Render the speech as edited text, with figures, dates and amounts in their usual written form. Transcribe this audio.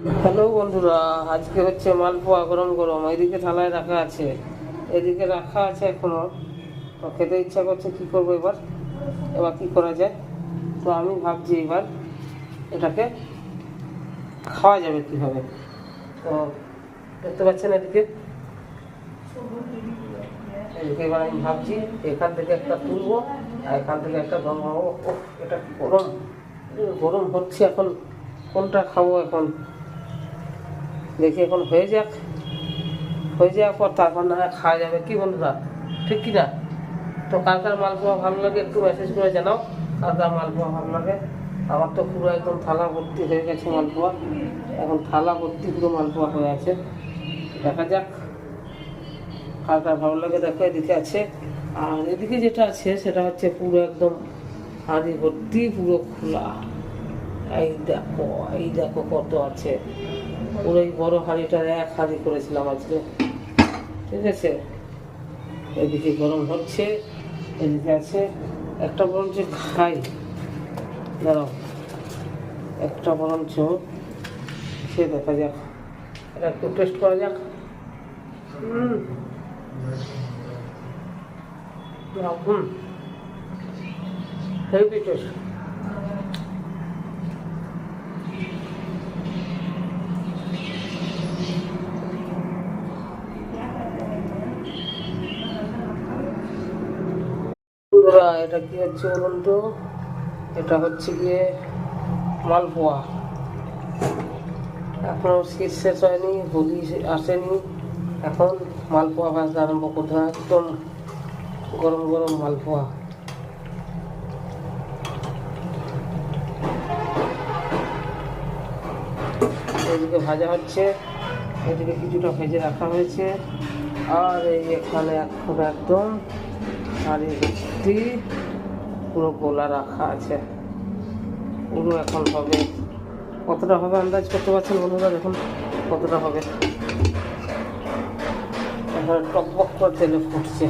Hello বন্ধুরা, আজকে হচ্ছে মালপোয়া গরম গরম। এদিকে থালায় রাখা আছে, এদিকে রাখা আছে এখনো। তো খেতে ইচ্ছা করছে, কি করবো এবার এবার কি করা যায়? তো আমি ভাবছি এবার এটাকে খাওয়া যাবে কীভাবে। তো দেখতে পাচ্ছেন এদিকে এদিকে এবার আমি ভাবছি এখান থেকে একটা তুলবো আর এখান থেকে একটা গরম হবো। এটা গরম গরম হচ্ছে এখন, কোনটা খাবো এখন দেখি। এখন হয়ে যাক, হয়ে যাওয়ার পর তারপর না হয় খাওয়া যাবে। কি বন্ধুরা, ঠিক কি না? তো কার কার মালপোয়া ভালো লাগে একটু মেসেজ করে জানাও, কার কার মালপোয়া ভালো লাগে। আমার তো পুরো একদম থালা ভর্তি হয়ে গেছে মালপোয়া, এখন থালা ভর্তি পুরো মালপোয়া হয়ে আছে। দেখা যাক কার কার ভালো লাগে। দেখো এদিকে আছে, আর এদিকে যেটা আছে সেটা হচ্ছে পুরো একদম হাঁড়ি ভর্তি, পুরো খোলা। এই দেখো, এই দেখো কত আছে। পুরো এই বড় হাঁড়িটা এক হাঁড়ি করেছিলাম আজকে, ঠিক আছে। এদিকে গরম হচ্ছে, এদিকে আছে। একটা বরঞ্চ খাই, দাঁড়াও, একটা বরঞ্চ খেয়ে দেখা যাক, এটা একটু টেস্ট করা যাক। Heavy taste. এটা কি হচ্ছে বলুন তো? এটা হচ্ছে গিয়ে মালপোয়া। এখনো শীত শেষ হয়নি, হোলি আসেনি, এখন মালপোয়া ভাজতে আরম্ভ করতে হয়। একদম গরম গরম মালপোয়া। এদিকে ভাজা হচ্ছে, এদিকে কিছুটা ভেজে রাখা হয়েছে, আর এই এখানে এখন একদম হাঁড়ি ভর্তি পুরো গোলা রাখা আছে। পুরো এখন হবে, কতটা হবে আন্দাজ করতে পারছেন বন্ধুরা? দেখুন কতটা হবে, এখন টকবক করে তেলে ফুটছে।